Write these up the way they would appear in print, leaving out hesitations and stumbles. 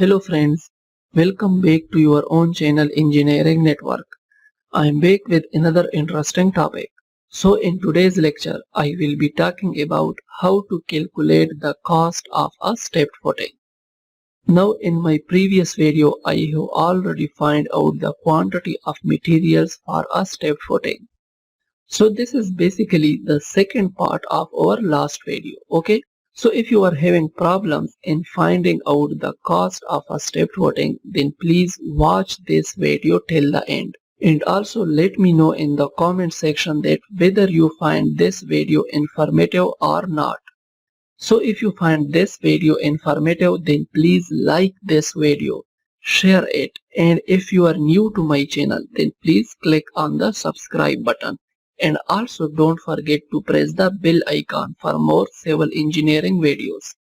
Hello friends, welcome back to your own channel Engineering Network. I am back with another interesting topic. So in today's lecture, I will be talking about how to calculate the cost of a stepped footing. Now in my previous video, I have already found out the quantity of materials for a stepped footing. So this is basically the second part of our last video, okay? So if you are having problems in finding out the cost of a stepped footing, then please watch this video till the end. And also let me know in the comment section that whether you find this video informative or not. So if you find this video informative, then please like this video, share it, and if you are new to my channel, then please click on the subscribe button. And also don't forget to press the bell icon for more civil engineering videos.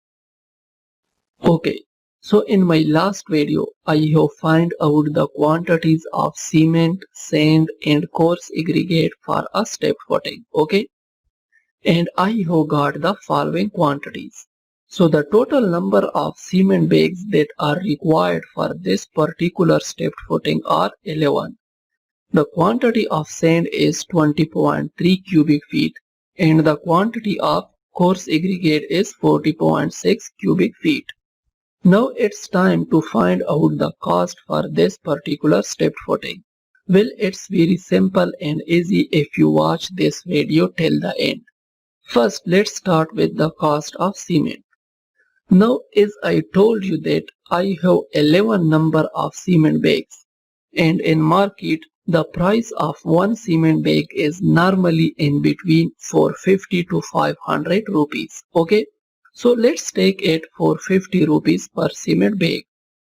Okay, so in my last video, I have found out the quantities of cement, sand and coarse aggregate for a stepped footing, okay? And I have got the following quantities. So the total number of cement bags that are required for this particular stepped footing are 11. The quantity of sand is 20.3 cubic feet and the quantity of coarse aggregate is 40.6 cubic feet. Now it's time to find out the cost for this particular stepped footing. Well, it's very simple and easy if you watch this video till the end. First, let's start with the cost of cement. Now, as I told you that I have 11 number of cement bags and in market the price of one cement bag is normally in between 450 to 500 rupees. Okay, so let's take it 450 rupees per cement bag.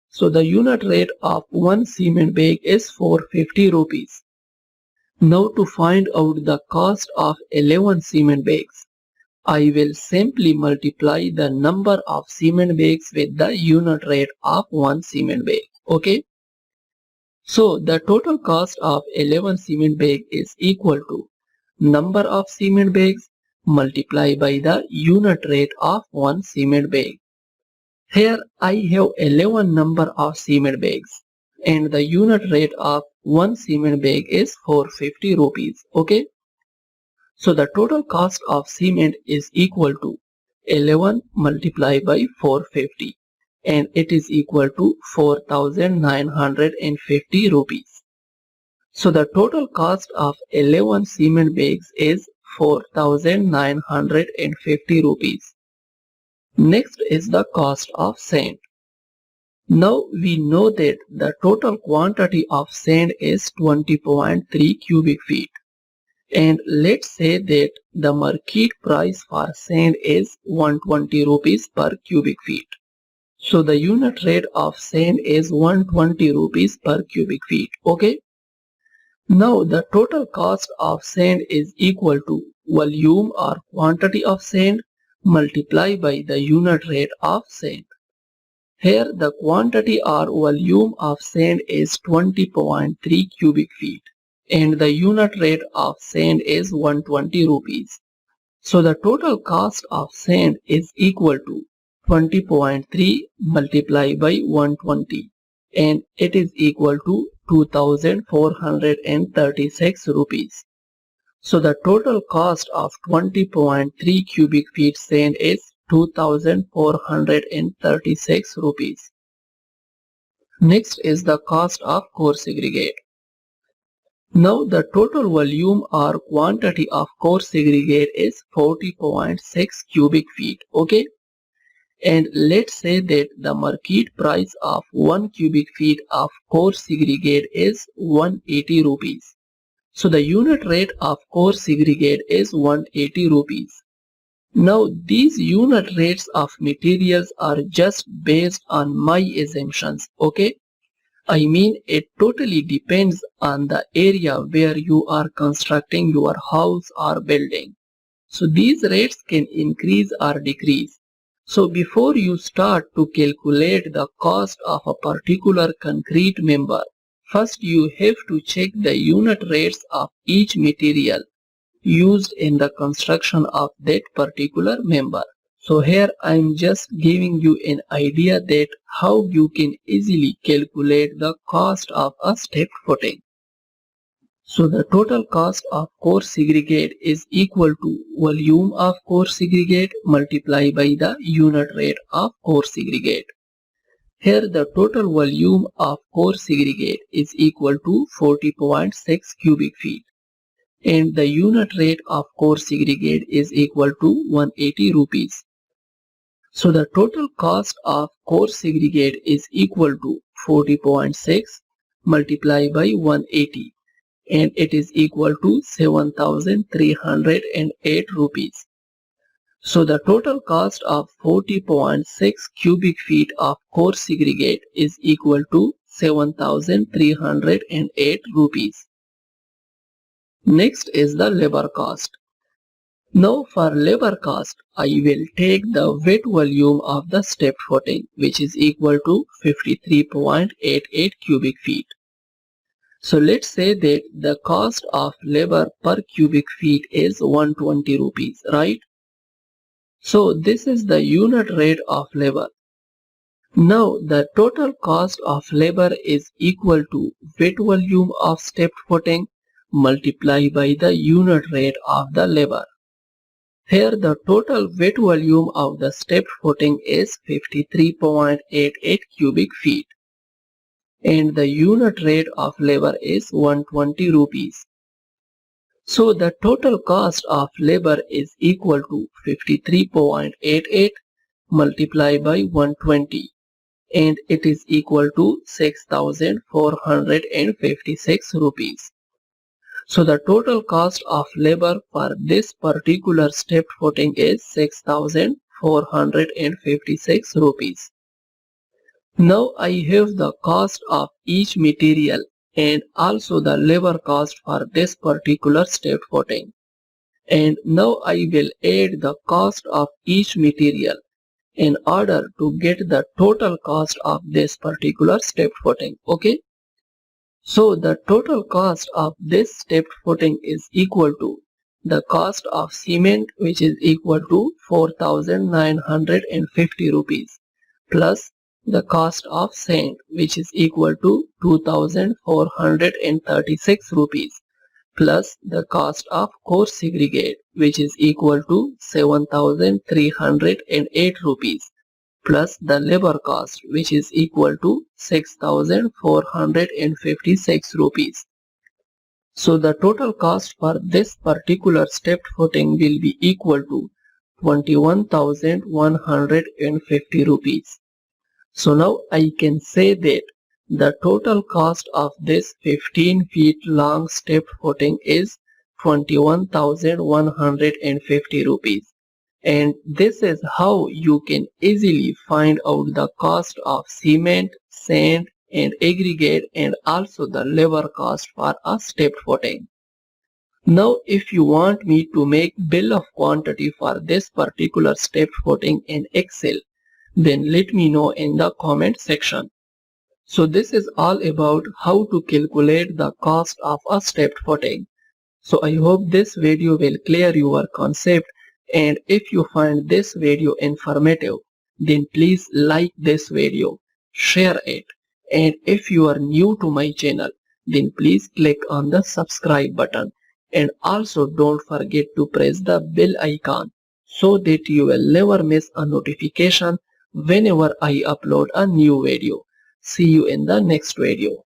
So the unit rate of one cement bag is 450 rupees. Now to find out the cost of 11 cement bags, I will simply multiply the number of cement bags with the unit rate of one cement bag. Okay. So the total cost of 11 cement bag is equal to number of cement bags multiplied by the unit rate of one cement bag. Here I have 11 number of cement bags and the unit rate of one cement bag is 450 rupees. Okay. So the total cost of cement is equal to 11 multiplied by 450. And it is equal to 4,950 rupees. So the total cost of 11 cement bags is 4,950 rupees. Next is the cost of sand. Now we know that the total quantity of sand is 20.3 cubic feet. And let's say that the market price for sand is 120 rupees per cubic feet. So the unit rate of sand is 120 rupees per cubic feet. Okay. Now the total cost of sand is equal to volume or quantity of sand multiplied by the unit rate of sand. Here the quantity or volume of sand is 20.3 cubic feet and the unit rate of sand is 120 rupees. So the total cost of sand is equal to 20.3 multiplied by 120 and it is equal to 2,436 rupees. So the total cost of 20.3 cubic feet sand is 2,436 rupees. Next is the cost of coarse aggregate. Now the total volume or quantity of coarse aggregate is 40.6 cubic feet. Okay. And let's say that the market price of 1 cubic feet of coarse aggregate is 180 rupees. So the unit rate of coarse aggregate is 180 rupees. Now these unit rates of materials are just based on my assumptions. Okay. I mean it totally depends on the area where you are constructing your house or building. So these rates can increase or decrease. So before you start to calculate the cost of a particular concrete member, first you have to check the unit rates of each material used in the construction of that particular member. So here I am just giving you an idea that how you can easily calculate the cost of a stepped footing. So the total cost of core segregate is equal to volume of core segregate multiplied by the unit rate of core segregate. Here the total volume of core segregate is equal to 40.6 cubic feet and the unit rate of core segregate is equal to 180 rupees. So the total cost of core segregate is equal to 40.6 multiplied by 180 and it is equal to 7,308 rupees. So the total cost of 40.6 cubic feet of core segregate is equal to 7,308 rupees. Next is the labor cost. Now for labor cost, I will take the wet volume of the stepped footing which is equal to 53.88 cubic feet. So let's say that the cost of labor per cubic feet is 120 rupees, right? So this is the unit rate of labor. Now the total cost of labor is equal to wet volume of stepped footing multiplied by the unit rate of the labor. Here the total wet volume of the stepped footing is 53.88 cubic feet and the unit rate of labor is 120 rupees. So the total cost of labor is equal to 53.88 multiplied by 120 and it is equal to 6,456 rupees. So the total cost of labor for this particular stepped footing is 6,456 rupees. Now I have the cost of each material and also the labor cost for this particular stepped footing. And now I will add the cost of each material in order to get the total cost of this particular stepped footing. Okay. So the total cost of this stepped footing is equal to the cost of cement which is equal to 4,950 rupees plus the cost of sand which is equal to 2,436 rupees plus the cost of core segregate which is equal to 7,308 rupees plus the labor cost which is equal to 6,456 rupees. So the total cost for this particular stepped footing will be equal to 21,150 rupees. So now I can say that the total cost of this 15 feet long stepped footing is 21,150 rupees. And this is how you can easily find out the cost of cement, sand and aggregate and also the labor cost for a stepped footing. Now if you want me to make bill of quantity for this particular stepped footing in Excel, then let me know in the comment section. So this is all about how to calculate the cost of a stepped footing. So I hope this video will clear your concept. And if you find this video informative, then please like this video, share it, and if you are new to my channel, then please click on the subscribe button and also don't forget to press the bell icon so that you will never miss a notification whenever I upload a new video. See you in the next video.